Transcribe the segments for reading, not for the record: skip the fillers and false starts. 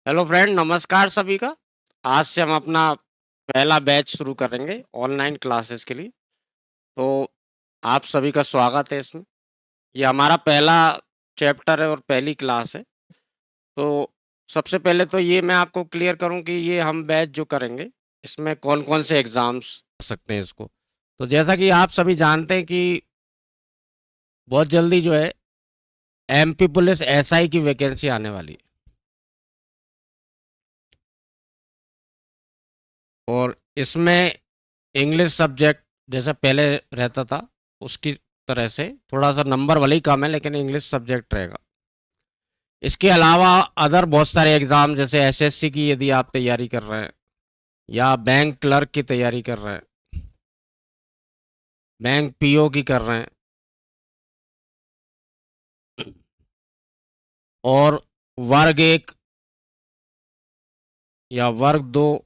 Hello friend, नमस्कार सभी का। आज से हम अपना पहला बैच शुरू करेंगे ऑनलाइन क्लासेस के लिए। तो आप सभी का स्वागत है इसमें। ये हमारा पहला चैप्टर है और पहली क्लास है। तो सबसे पहले तो ये मैं आपको क्लियर करूं कि ये हम बैच जो करेंगे, इसमें कौन-कौन से एग्ज़ाम्स कर सकते हैं इसको। तो जैसा कि आप सभी जानते हैं कि बहुत जल्दी जो है एमपी पुलिस एसआई की वैकेंसी आने वाली है। और इसमें इंग्लिश सब्जेक्ट जैसा पहले रहता था, उसकी तरह से थोड़ा-सा नंबर भले ही कम है, लेकिन इंग्लिश सब्जेक्ट रहेगा। इसके अलावा अदर बहुत सारे एग्ज़ाम जैसे एसएससी की यदि आप तैयारी कर रहे हैं या बैंक क्लर्क की तैयारी कर रहे हैं, बैंक पीओ की कर रहे हैं और वर्ग 1 या वर्ग 2,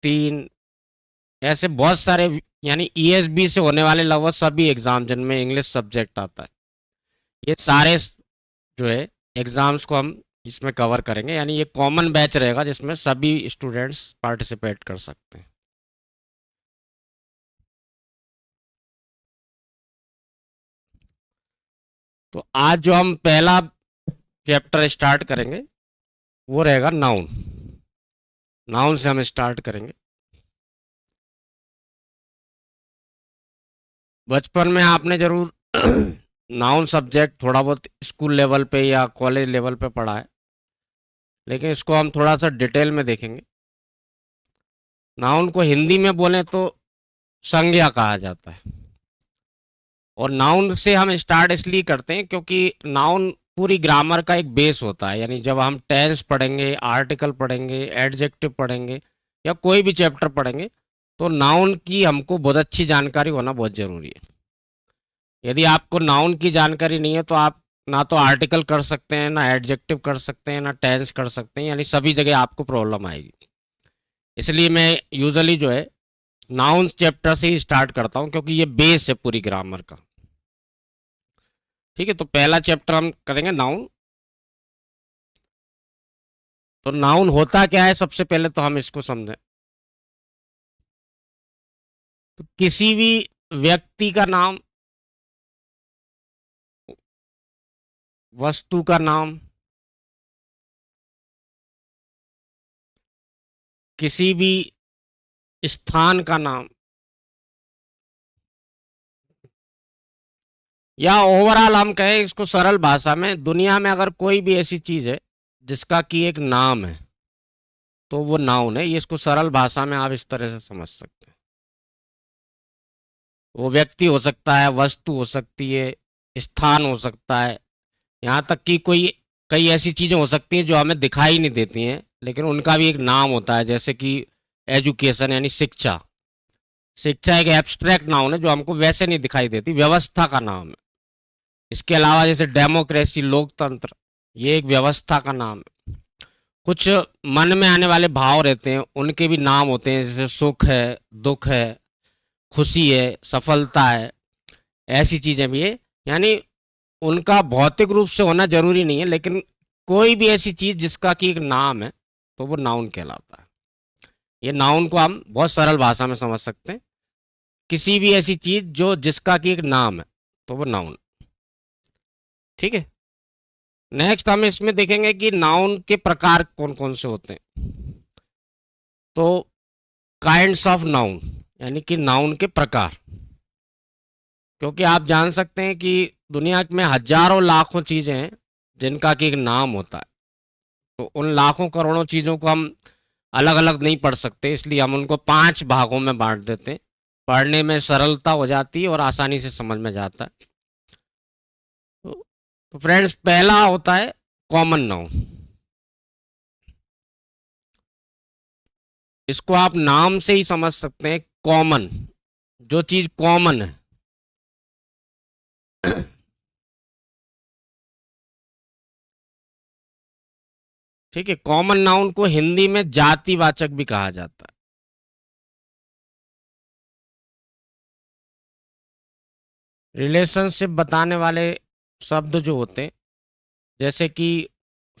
3 ऐसे बहुत सारे यानी ईएसबी से होने वाले लगभग सभी एग्ज़ाम जिनमें इंग्लिश सब्जेक्ट आता है, ये सारे जो है एग्ज़ाम्स को हम इसमें कवर करेंगे। यानी ये कॉमन बैच रहेगा जिसमें सभी स्टूडेंट्स पार्टिसिपेट कर सकते हैं। तो आज जो हम पहला चैप्टर स्टार्ट करेंगे वो रहेगा नाउन। नाउन से हम स्टार्ट करेंगे। बचपन में आपने जरूर नाउन सब्जेक्ट थोड़ा बहुत स्कूल लेवल पे या कॉलेज लेवल पे पढ़ा है, लेकिन इसको हम थोड़ा सा डिटेल में देखेंगे। नाउन को हिंदी में बोलें तो संज्ञा कहा जाता है। और नाउन से हम स्टार्ट इसलिए करते हैं क्योंकि नाउन पूरी ग्रामर का एक बेस होता है। यानी जब हम टेंस पढ़ेंगे, आर्टिकल पढ़ेंगे, एडजेक्टिव पढ़ेंगे या कोई भी चैप्टर पढ़ेंगे, तो नाउन की हमको बहुत अच्छी जानकारी होना बहुत ज़रूरी है। यदि आपको नाउन की जानकारी नहीं है तो आप ना तो आर्टिकल कर सकते हैं, ना एडजेक्टिव कर सकते हैं, ना टेंस कर सकते हैं। यानी सभी जगह आपको प्रॉब्लम आएगी। इसलिए मैं यूजुअली जो है नाउन चैप्टर से ही स्टार्ट करता हूँ क्योंकि ये बेस है पूरी ग्रामर का। ठीक है, तो पहला चैप्टर हम करेंगे नाउन। तो नाउन होता क्या है, सबसे पहले तो हम इसको समझें। तो किसी भी व्यक्ति का नाम, वस्तु का नाम, किसी भी स्थान का नाम, या ओवरऑल हम कहें इसको सरल भाषा में, दुनिया में अगर कोई भी ऐसी चीज है जिसका कि एक नाम है तो वो नाउन है। ये इसको सरल भाषा में आप इस तरह से समझ सकते हैं। वो व्यक्ति हो सकता है, वस्तु हो सकती है, स्थान हो सकता है, यहाँ तक कि कोई कई ऐसी चीज़ें हो सकती हैं जो हमें दिखाई नहीं देती हैं, लेकिन उनका भी एक नाम होता है। जैसे कि एजुकेशन यानी शिक्षा। शिक्षा एक एब्स्ट्रैक्ट नाउन है जो हमको वैसे नहीं दिखाई देती, व्यवस्था का नाम है। इसके अलावा जैसे डेमोक्रेसी, लोकतंत्र, ये एक व्यवस्था का नाम है। कुछ मन में आने वाले भाव रहते हैं, उनके भी नाम होते हैं, जैसे सुख है, दुख है, खुशी है, सफलता है, ऐसी चीज़ें भी है। यानी उनका भौतिक रूप से होना जरूरी नहीं है, लेकिन कोई भी ऐसी चीज़ जिसका कि एक नाम है तो वो नाउन कहलाता है। ये नाउन को हम बहुत सरल भाषा में समझ सकते हैं। किसी भी ऐसी चीज़ जो जिसका कि एक नाम है तो वो नाउन। ठीक है, नेक्स्ट हम इसमें देखेंगे कि नाउन के प्रकार कौन कौन से होते हैं। तो काइंड्स ऑफ नाउन यानी कि नाउन के प्रकार। क्योंकि आप जान सकते हैं कि दुनिया में हजारों लाखों चीज़ें हैं जिनका कि एक नाम होता है। तो उन लाखों करोड़ों चीज़ों को हम अलग अलग नहीं पढ़ सकते, इसलिए हम उनको 5 भागों में बांट देते हैं। पढ़ने में सरलता हो जाती है और आसानी से समझ में जाता है। तो फ्रेंड्स, पहला होता है कॉमन नाउन। इसको आप नाम से ही समझ सकते हैं। कॉमन, जो चीज़ कॉमन है। ठीक है, कॉमन नाउन को हिंदी में जातिवाचक भी कहा जाता है। रिलेशनशिप बताने वाले शब्द जो होते हैं, जैसे कि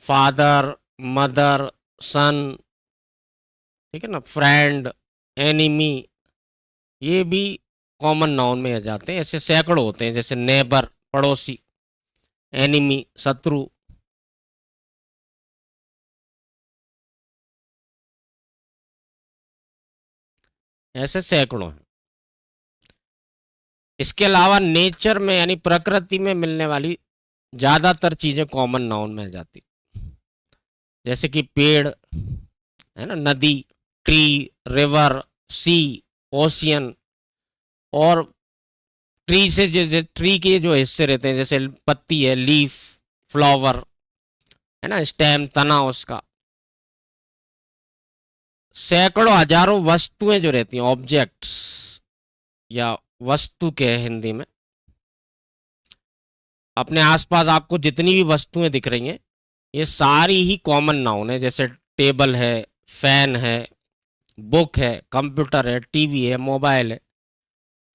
फादर, मदर, सन, ठीक है ना, फ्रेंड, एनिमी, ये भी कॉमन नाउन में आ जाते हैं। ऐसे सैकड़ों होते हैं, जैसे नेबर पड़ोसी, एनिमी शत्रु। ऐसे सैकड़ों हैं। इसके अलावा नेचर में यानी प्रकृति में मिलने वाली ज़्यादातर चीज़ें कॉमन नाउन में आ जाती, जैसे कि पेड़ है ना, नदी, ट्री, रिवर, सी, ओशियन। और ट्री से ट्री के जो हिस्से रहते हैं, जैसे पत्ती है, लीफ, फ्लावर, है ना, स्टेम, तना उसका। सैकड़ों हजारों वस्तुएं जो रहती हैं, ऑब्जेक्ट्स या वस्तु के हैं हिंदी में। अपने आसपास आपको जितनी भी वस्तुएं दिख रही हैं, ये सारी ही कॉमन नाउन है। जैसे टेबल है, फैन है, बुक है, कंप्यूटर है, टीवी है, मोबाइल है,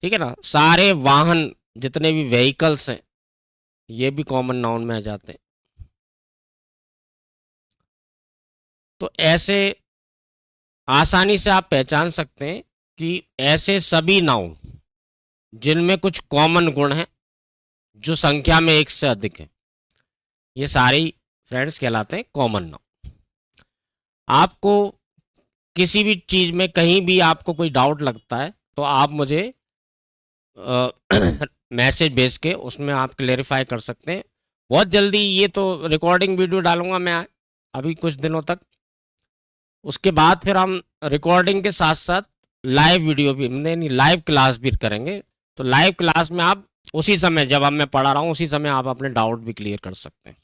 ठीक है ना। सारे वाहन, जितने भी व्हीकल्स हैं, ये भी कॉमन नाउन में आ जाते हैं। तो ऐसे आसानी से आप पहचान सकते हैं कि ऐसे सभी नाउन जिनमें कुछ कॉमन गुण हैं, जो संख्या में एक से अधिक है, ये सारे फ्रेंड्स कहलाते हैं कॉमन नाउन। आपको किसी भी चीज़ में कहीं भी आपको कोई डाउट लगता है, तो आप मुझे मैसेज भेज के उसमें आप क्लेरिफाई कर सकते हैं। बहुत जल्दी ये तो रिकॉर्डिंग वीडियो डालूंगा मैं अभी कुछ दिनों तक। उसके बाद फिर हम रिकॉर्डिंग के साथ साथ लाइव वीडियो भी, नहीं, लाइव क्लास भी करेंगे। तो लाइव क्लास में आप उसी समय, जब अब मैं पढ़ा रहा हूँ, उसी समय आप अपने डाउट भी क्लियर कर सकते हैं।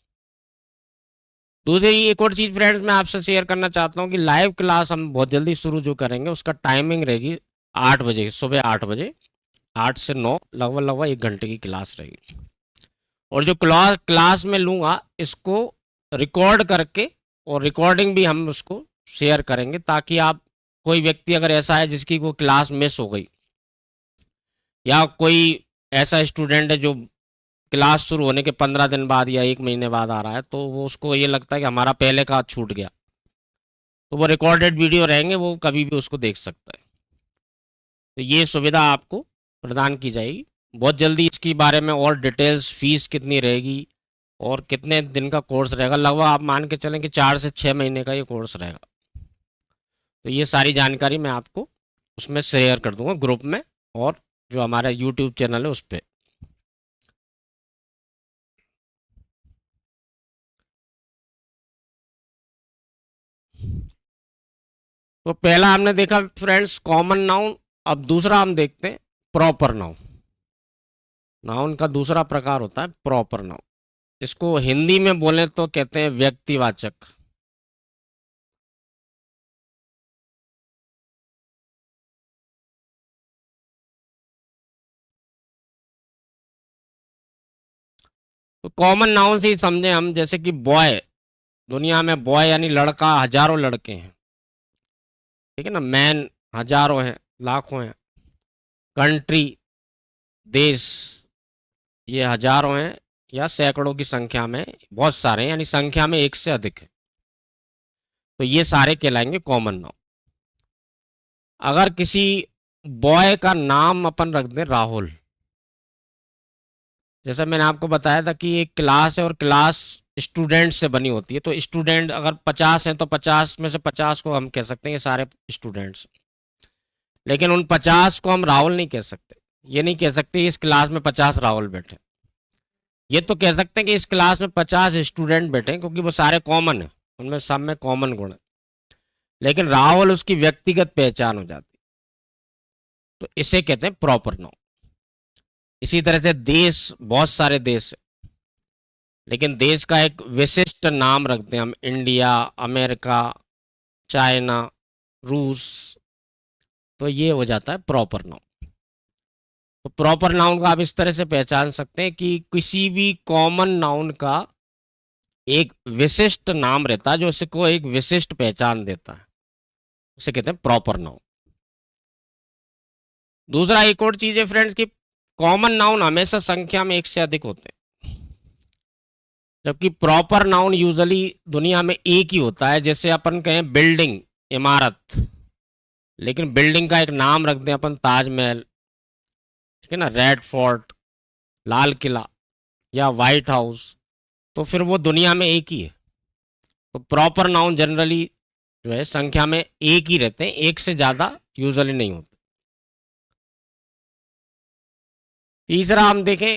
दूसरी एक और चीज़ फ्रेंड्स मैं आपसे शेयर करना चाहता हूँ कि लाइव क्लास हम बहुत जल्दी शुरू जो करेंगे, उसका टाइमिंग रहेगी 8 बजे, सुबह 8 बजे, 8 से 9, लगभग लगभग 1 घंटे की क्लास रहेगी। और जो क्लास में लूँगा, इसको रिकॉर्ड करके, और रिकॉर्डिंग भी हम उसको शेयर करेंगे, ताकि आप, कोई व्यक्ति अगर ऐसा है जिसकी वो क्लास मिस हो गई, या कोई ऐसा स्टूडेंट है जो क्लास शुरू होने के 15 दिन बाद या 1 महीने बाद आ रहा है, तो वो, उसको ये लगता है कि हमारा पहले का छूट गया, तो वो रिकॉर्डेड वीडियो रहेंगे, वो कभी भी उसको देख सकता है। तो ये सुविधा आपको प्रदान की जाएगी बहुत जल्दी। इसके बारे में और डिटेल्स, फीस कितनी रहेगी और कितने दिन का कोर्स रहेगा, लगभग आप मान के चलें कि 4 से 6 महीने का ये कोर्स रहेगा। तो ये सारी जानकारी मैं आपको उसमें शेयर कर दूंगा ग्रुप में, और जो हमारा यूट्यूब चैनल है उस पर। तो पहला हमने देखा फ्रेंड्स कॉमन नाउन। अब दूसरा हम देखते हैं प्रॉपर नाउन। नाउन का दूसरा प्रकार होता है प्रॉपर नाउन। इसको हिंदी में बोले तो कहते हैं व्यक्तिवाचक। तो कॉमन नाउन से ही समझे हम, जैसे कि बॉय, दुनिया में बॉय यानी लड़का हजारों लड़के हैं, ठीक है ना। मैन हजारों हैं, लाखों हैं। कंट्री, देश, ये हजारों हैं या सैकड़ों की संख्या में, बहुत सारे हैं, यानी संख्या में एक से अधिक है। तो ये सारे कहलाएंगे कॉमन नाउन। अगर किसी बॉय का नाम अपन रख दें राहुल, जैसा मैंने आपको बताया था कि एक क्लास है और क्लास स्टूडेंट से बनी होती है, तो स्टूडेंट अगर 50 हैं तो 50 में से 50 को हम कह सकते हैं ये सारे स्टूडेंट्स। लेकिन उन 50 को हम राहुल नहीं कह सकते। ये नहीं कह सकते इस क्लास में 50 राहुल बैठे। ये तो कह सकते हैं कि इस क्लास में 50 स्टूडेंट बैठे हैं, क्योंकि वो सारे कॉमन है, उनमें सब में कॉमन गुण है। लेकिन राहुल उसकी व्यक्तिगत पहचान हो जाती, तो इसे कहते हैं प्रॉपर नाउन। इसी तरह से देश, बहुत सारे देश है, लेकिन देश का एक विशिष्ट नाम रखते हैं हम, इंडिया, अमेरिका, चाइना, रूस, तो ये हो जाता है प्रॉपर नाउन। तो प्रॉपर नाउन को आप इस तरह से पहचान सकते हैं कि किसी भी कॉमन नाउन का एक विशिष्ट नाम रहता है, जो उसको एक विशिष्ट पहचान देता है, उसे कहते हैं प्रॉपर नाउन। दूसरा एक और चीज है फ्रेंड्स कि कॉमन नाउन हमेशा संख्या में एक से अधिक होते हैं। जबकि प्रॉपर नाउन यूजुअली दुनिया में एक ही होता है। जैसे अपन कहें बिल्डिंग, इमारत, लेकिन बिल्डिंग का एक नाम रख दें अपन ताजमहल, ठीक है ना, रेड फोर्ट, लाल किला या वाइट हाउस, तो फिर वो दुनिया में एक ही है। तो प्रॉपर नाउन जनरली जो है संख्या में एक ही रहते हैं, एक से ज़्यादा यूजुअली नहीं होते। तीसरा हम देखें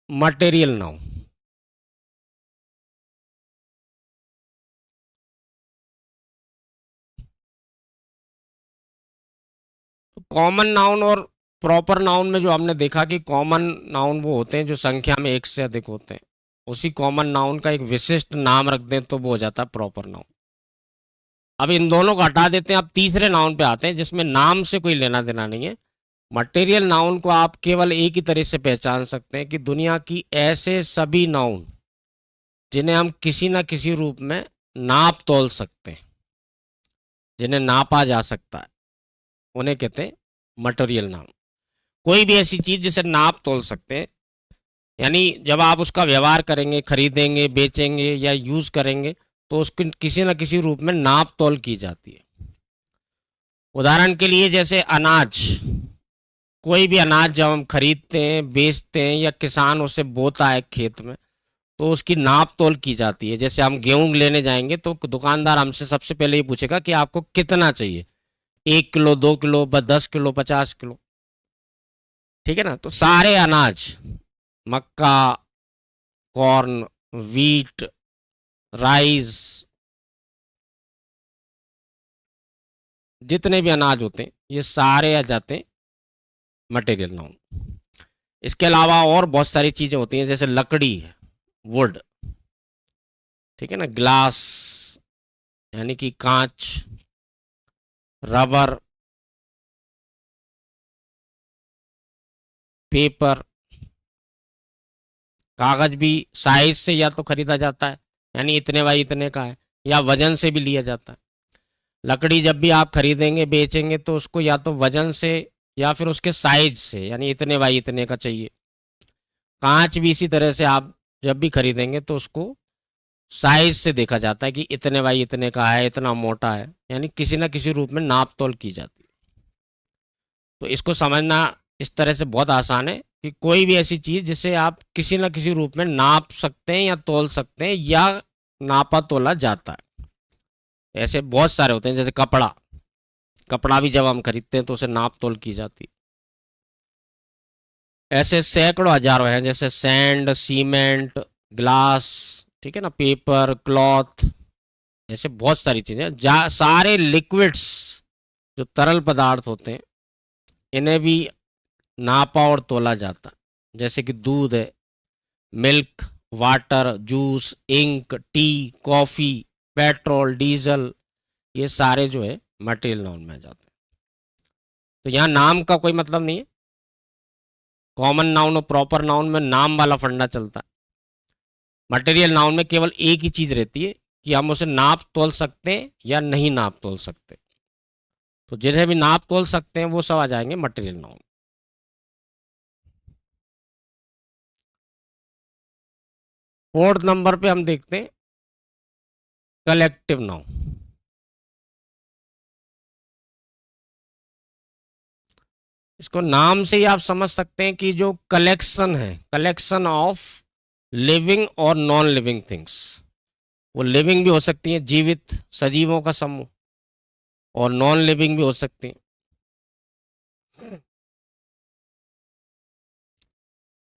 मटेरियल नाउन। कॉमन नाउन और प्रॉपर नाउन में जो हमने देखा कि कॉमन नाउन वो होते हैं जो संख्या में एक से अधिक होते हैं, उसी कॉमन नाउन का एक विशिष्ट नाम रख दें तो वो हो जाता है प्रॉपर नाउन। अब इन दोनों को हटा देते हैं, अब तीसरे नाउन पे आते हैं जिसमें नाम से कोई लेना देना नहीं है। मटेरियल नाउन को आप केवल एक ही तरह से पहचान सकते हैं कि दुनिया की ऐसे सभी नाउन जिन्हें हम किसी न किसी रूप में नाप तोल सकते हैं, जिन्हें नापा जा सकता है, उन्हें कहते हैं मटेरियल नाउन। कोई भी ऐसी चीज़ जिसे नाप तोल सकते हैं, यानी जब आप उसका व्यवहार करेंगे, खरीदेंगे, बेचेंगे या यूज़ करेंगे तो उसकी किसी न किसी रूप में नाप तोल की जाती है। उदाहरण के लिए जैसे अनाज, कोई भी अनाज जब हम खरीदते हैं, बेचते हैं या किसान उसे बोता है खेत में, तो उसकी नाप तोल की जाती है। जैसे हम गेहूं लेने जाएंगे तो दुकानदार हमसे सबसे पहले ये पूछेगा कि आपको कितना चाहिए, 1 किलो, 2 किलो, 10 किलो, 50 किलो, ठीक है ना। तो सारे अनाज, मक्का, कॉर्न, वीट, राइस, जितने भी अनाज होते हैं ये सारे आ जाते हैं मटेरियल नाउन। इसके अलावा और बहुत सारी चीज़ें होती हैं जैसे लकड़ी है, वुड, ठीक है ना, ग्लास यानी कि कांच, रबर, पेपर, कागज भी साइज से या तो खरीदा जाता है, यानी इतने बाई इतने का है, या वजन से भी लिया जाता है। लकड़ी जब भी आप खरीदेंगे, बेचेंगे तो उसको या तो वजन से या फिर उसके साइज से, यानी इतने बाई इतने का चाहिए। कांच भी इसी तरह से आप जब भी खरीदेंगे तो उसको साइज से देखा जाता है कि इतने बाई इतने का है, इतना मोटा है, यानी किसी न किसी रूप में नाप तोल की जाती है। तो इसको समझना इस तरह से बहुत आसान है कि कोई भी ऐसी चीज़ जिसे आप किसी न किसी रूप में नाप सकते हैं या तोल सकते हैं या नापा तोला जाता है। ऐसे बहुत सारे होते हैं, जैसे कपड़ा, कपड़ा भी जब हम खरीदते हैं तो उसे नाप तोल की जाती है। ऐसे सैकड़ों हजारों हैं, जैसे सैंड, सीमेंट, ग्लास, ठीक है ना, पेपर, क्लॉथ, ऐसे बहुत सारी चीज़ें। सारे लिक्विड्स जो तरल पदार्थ होते हैं इन्हें भी नापा और तोला जाता है। जैसे कि दूध है, milk, water, juice, ink, tea, coffee, petrol, diesel, ये सारे जो है मटेरियल नाउन में आ जाते हैं। तो यहाँ नाम का कोई मतलब नहीं है। कॉमन नाउन और प्रॉपर नाउन में नाम वाला फंडा चलता है। मटेरियल नाउन में केवल एक ही चीज़ रहती है कि हम उसे नाप तोल सकते हैं या नहीं नाप तोल सकते। तो जिन्हें भी नाप तोल सकते हैं वो सब आ जाएंगे मटेरियल नाउन। फोर्थ नंबर पे हम देखते हैं कलेक्टिव नाउन। इसको नाम से ही आप समझ सकते हैं कि जो कलेक्शन है, कलेक्शन ऑफ लिविंग और नॉन लिविंग थिंग्स, वो लिविंग भी हो सकती हैं, जीवित सजीवों का समूह, और नॉन लिविंग भी हो सकती हैं।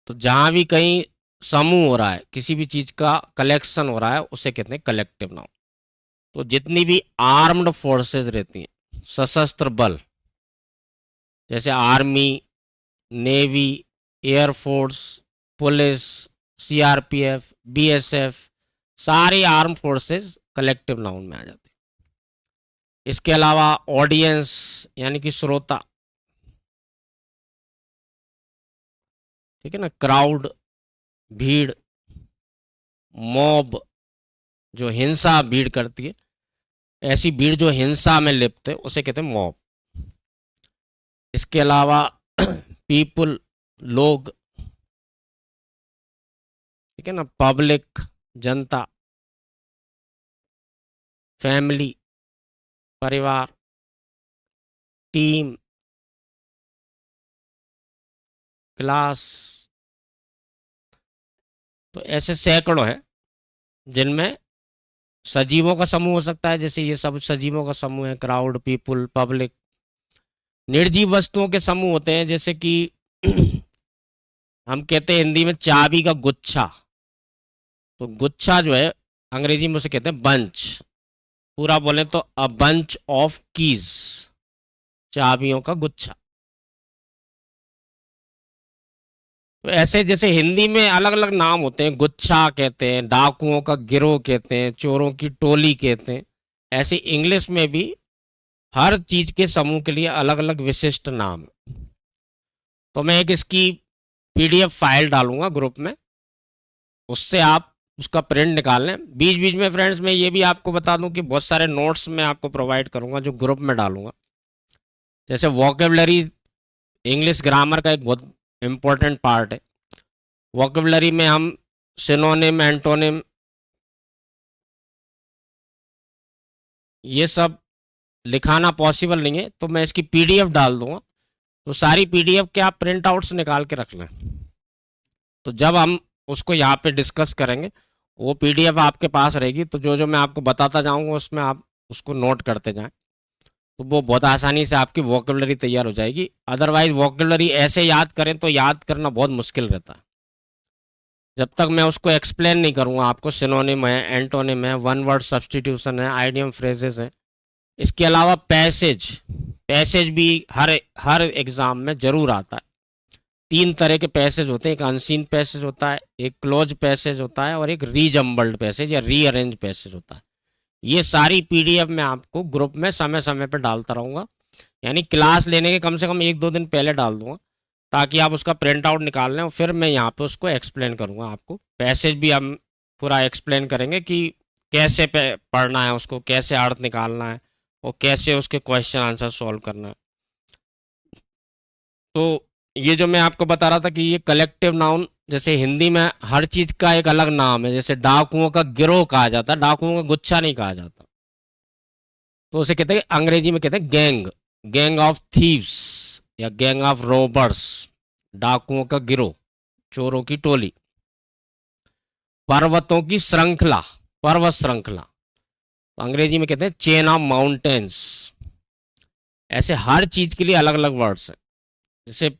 तो जहां भी कहीं समूह हो रहा है, किसी भी चीज का कलेक्शन हो रहा है, उसे कहते हैं कलेक्टिव नाउन। तो जितनी भी आर्म्ड फोर्सेस रहती हैं, सशस्त्र बल, जैसे army, navy, air force, police, CRPF, BSF, सारी आर्म फोर्सेस कलेक्टिव नाउन में आ जाती है। इसके अलावा ऑडियंस यानी कि श्रोता, ठीक है ना, क्राउड, भीड़, मॉब, जो हिंसा भीड़ करती है, ऐसी भीड़ जो हिंसा में लिप्त है उसे कहते हैं मॉब। इसके अलावा पीपुल, लोग, ठीक ठीक है ना, पब्लिक जनता, फैमिली परिवार, टीम, क्लास। तो ऐसे सैकड़ों है जिनमें सजीवों का समूह हो सकता है, जैसे ये सब सजीवों का समूह है, क्राउड, पीपुल, पब्लिक। निर्जीव वस्तुओं के समूह होते हैं, जैसे कि हम कहते हैं हिंदी में चाबी का गुच्छा। तो गुच्छा जो है अंग्रेजी में उसे कहते हैं बंच। पूरा बोले तो अ बंच ऑफ कीज, चाबियों का गुच्छा। तो ऐसे जैसे हिंदी में अलग अलग नाम होते हैं, गुच्छा कहते हैं, डाकुओं का गिरोह कहते हैं, चोरों की टोली कहते हैं, ऐसे इंग्लिश में भी हर चीज के समूह के लिए अलग अलग विशिष्ट नाम है। तो मैं एक इसकी पीडीएफ फाइल डालूंगा ग्रुप में, उससे आप उसका प्रिंट निकाल लें। बीच बीच में फ्रेंड्स मैं ये भी आपको बता दूं कि बहुत सारे नोट्स मैं आपको प्रोवाइड करूंगा जो ग्रुप में डालूंगा। जैसे वोकेबलरी, इंग्लिश ग्रामर का एक बहुत इंपॉर्टेंट पार्ट है। वोकेबलरी में हम सिनोनिम, एंटोनिम, ये सब लिखाना पॉसिबल नहीं है, तो मैं इसकी पीडीएफ डाल दूंगा। तो सारी पीडीएफ के आप प्रिंट आउट्स निकाल के रख लें, तो जब हम उसको यहाँ पे डिस्कस करेंगे वो पीडीएफ आपके पास रहेगी। तो जो जो मैं आपको बताता जाऊंगा उसमें आप उसको नोट करते जाएं, तो वो बहुत आसानी से आपकी वोकेबलरी तैयार हो जाएगी। अदरवाइज वोकेबलरी ऐसे याद करें तो याद करना बहुत मुश्किल रहता है। जब तक मैं उसको एक्सप्लेन नहीं करूँगा आपको, सिनोनिम है, एंटोनिम है, वन वर्ड सब्सटीट्यूशन है, आइडियम फ्रेजेस है। इसके अलावा पैसेज, पैसेज भी हर एग्ज़ाम में ज़रूर आता है। 3 तरह के पैसेज होते हैं, एक अनसीन पैसेज होता है, एक क्लोज पैसेज होता है, और एक रीजम्बल्ड पैसेज या रीअरेंज पैसेज होता है। ये सारी पीडीएफ मैं आपको ग्रुप में समय समय पर डालता रहूँगा, यानी क्लास लेने के कम से कम 1-2 दिन पहले डाल दूँगा, ताकि आप उसका प्रिंट आउट निकाल लें और फिर मैं यहाँ पे उसको एक्सप्लेन करूँगा आपको। पैसेज भी हम पूरा एक्सप्लेन करेंगे कि कैसे पढ़ना है उसको, कैसे अर्थ निकालना है और कैसे उसके क्वेश्चन आंसर सॉल्व करना है। तो ये जो मैं आपको बता रहा था कि ये कलेक्टिव नाउन, जैसे हिंदी में हर चीज़ का एक अलग नाम है। जैसे डाकुओं का गिरोह कहा जाता है, डाकुओं का गुच्छा नहीं कहा जाता। तो उसे कहते हैं, अंग्रेजी में कहते हैं गैंग, गैंग ऑफ थीव्स या गैंग ऑफ रोबर्स, डाकुओं का गिरोह, चोरों की टोली। पर्वतों की श्रृंखला, पर्वत श्रृंखला, तो अंग्रेजी में कहते हैं चेन ऑफ माउंटेन्स। ऐसे हर चीज के लिए अलग अलग वर्ड्स हैं। जैसे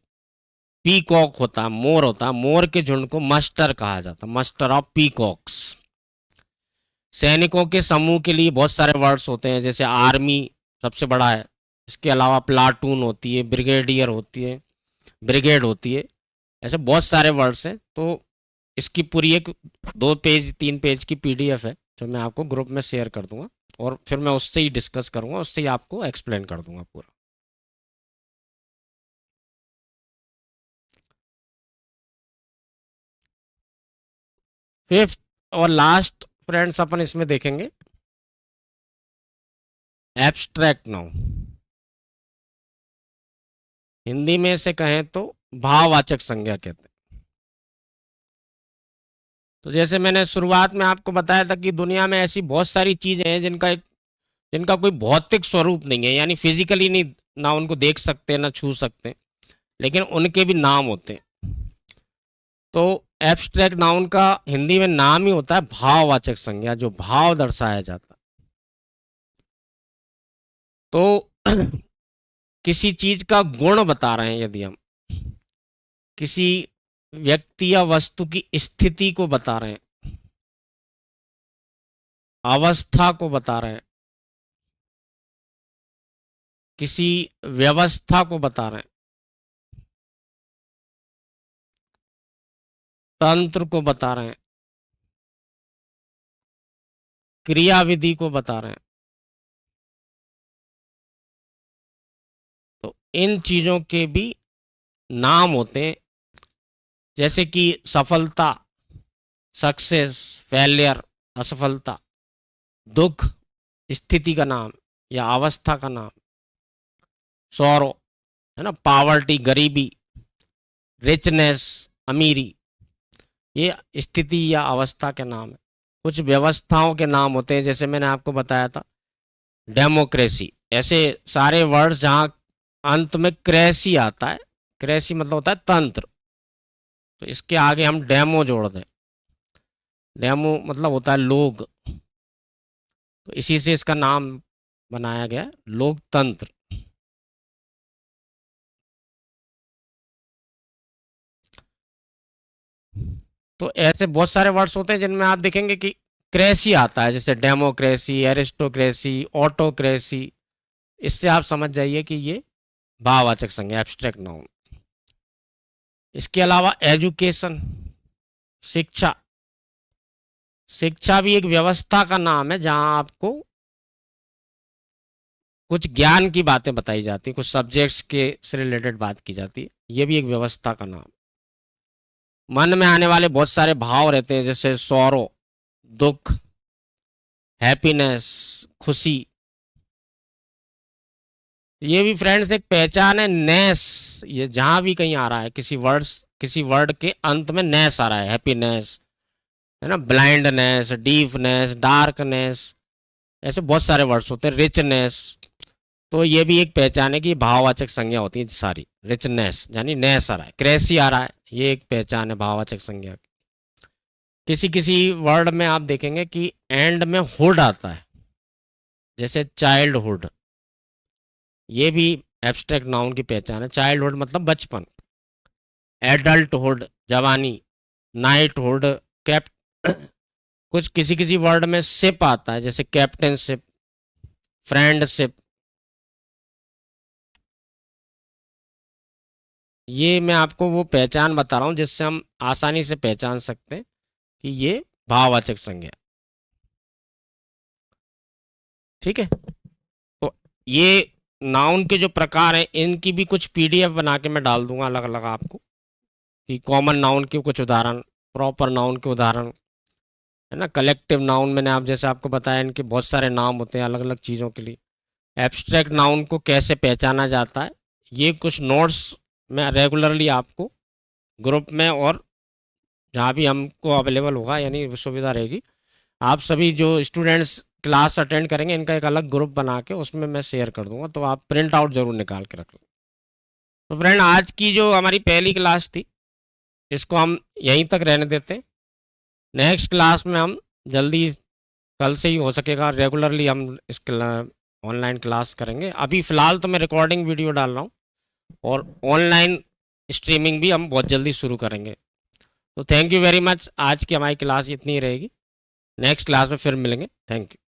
पीकॉक होता है, मोर होता है, मोर के झुंड को मस्टर कहा जाता है, मस्टर ऑफ पीकॉक्स। सैनिकों के समूह के लिए बहुत सारे वर्ड्स होते हैं, जैसे आर्मी सबसे बड़ा है। इसके अलावा प्लाटून होती है, ब्रिगेडियर होती है, ब्रिगेड होती है। ऐसे बहुत सारे वर्ड्स हैं। तो इसकी पूरी एक 2 पेज 3 पेज की पीडीएफ है जो मैं आपको ग्रुप में शेयर कर दूंगा, और फिर मैं उससे ही डिस्कस करूंगा, उससे ही आपको एक्सप्लेन कर दूंगा पूरा। फिफ्थ और लास्ट फ्रेंड्स अपन इसमें देखेंगे एब्स्ट्रैक्ट नाउन। हिंदी में से कहें तो भाववाचक संज्ञा कहते हैं। तो जैसे मैंने शुरुआत में आपको बताया था कि दुनिया में ऐसी बहुत सारी चीजें हैं जिनका कोई भौतिक स्वरूप नहीं है, यानी फिजिकली नहीं, ना उनको देख सकते ना छू सकते, लेकिन उनके भी नाम होते हैं। तो एब्स्ट्रैक्ट नाउन का हिंदी में नाम ही होता है भाववाचक संज्ञा, जो भाव दर्शाया जाता है। तो किसी चीज का गुण बता रहे हैं, यदि हम किसी व्यक्ति या वस्तु की स्थिति को बता रहे हैं, अवस्था को बता रहे हैं, किसी व्यवस्था को बता रहे हैं, तंत्र को बता रहे हैं, क्रियाविधि को बता रहे हैं, तो इन चीजों के भी नाम होते हैं। जैसे कि सफलता, सक्सेस, फेलियर, असफलता, दुख स्थिति का नाम या अवस्था का नाम, सौरो है ना, पावर्टी गरीबी, रिचनेस अमीरी, ये स्थिति या अवस्था के नाम है। कुछ व्यवस्थाओं के नाम होते हैं, जैसे मैंने आपको बताया था डेमोक्रेसी। ऐसे सारे वर्ड्स जहाँ अंत में क्रेसी आता है, क्रेसी मतलब होता है तंत्र, तो इसके आगे हम डेमो जोड़ दें, डेमो मतलब होता है लोग, तो इसी से इसका नाम बनाया गया लोकतंत्र। तो ऐसे बहुत सारे वर्ड्स होते हैं जिनमें आप देखेंगे कि क्रेसी आता है, जैसे डेमोक्रेसी, एरिस्टोक्रेसी, ऑटोक्रेसी। इससे आप समझ जाइए कि ये भाववाचक संज्ञा, एब्स्ट्रैक्ट नाउन। इसके अलावा एजुकेशन, शिक्षा। शिक्षा भी एक व्यवस्था का नाम है जहां आपको कुछ ज्ञान की बातें बताई जाती है, कुछ सब्जेक्ट्स के से रिलेटेड बात की जाती है, ये भी एक व्यवस्था का नाम। मन में आने वाले बहुत सारे भाव रहते हैं, जैसे सौरो, दुख, हैप्पीनेस, खुशी। ये भी फ्रेंड्स एक पहचान है, नेस। ये जहां भी कहीं आ रहा है, किसी वर्ड के अंत में नेस आ रहा है, हैप्पीनेस है ना, ब्लाइंडनेस, डीपनेस, डार्कनेस, ऐसे बहुत सारे वर्ड्स होते हैं, रिचनेस। तो ये भी एक पहचान है कि भाववाचक संज्ञा होती है सारी। रिचनेस यानी नेस आ रहा है, क्रेसी आ रहा है, ये एक पहचान है भाववाचक संज्ञा की। किसी किसी वर्ड में आप देखेंगे कि एंड में हुड आता है, जैसे चाइल्डहुड, ये भी एब्स्ट्रैक्ट नाउन की पहचान है। चाइल्डहुड मतलब बचपन, एडल्टहुड जवानी, नाइटहुड, कैप कुछ किसी किसी वर्ड में शिप आता है, जैसे कैप्टनशिप, फ्रेंडशिप। ये मैं आपको वो पहचान बता रहा हूँ जिससे हम आसानी से पहचान सकते हैं कि ये भाववाचक संज्ञा। ठीक है, तो ये नाउन के जो प्रकार हैं इनकी भी कुछ पीडीएफ बना के मैं डाल दूंगा अलग अलग आपको, कि कॉमन नाउन के कुछ उदाहरण, प्रॉपर नाउन के उदाहरण, है ना। कलेक्टिव नाउन मैंने आप जैसे आपको बताया, इनके बहुत सारे नाम होते हैं अलग अलग चीज़ों के लिए। एब्स्ट्रैक्ट नाउन को कैसे पहचाना जाता है, ये कुछ नोट्स मैं रेगुलरली आपको ग्रुप में और जहाँ भी हमको अवेलेबल होगा, यानी सुविधा रहेगी, आप सभी जो स्टूडेंट्स क्लास अटेंड करेंगे इनका एक अलग ग्रुप बना के उसमें मैं शेयर कर दूंगा, तो आप प्रिंट आउट जरूर निकाल के रख लो। तो फ्रेंड, आज की जो हमारी पहली क्लास थी इसको हम यहीं तक रहने देते हैं। नेक्स्ट क्लास में हम जल्दी, कल से ही हो सकेगा रेगुलरली हम इस ऑनलाइन क्लास करेंगे। अभी फ़िलहाल तो मैं रिकॉर्डिंग वीडियो डाल रहा हूँ, और ऑनलाइन स्ट्रीमिंग भी हम बहुत जल्दी शुरू करेंगे। तो थैंक यू वेरी मच। आज की हमारी क्लास इतनी ही रहेगी, नेक्स्ट क्लास में फिर मिलेंगे। Thank you.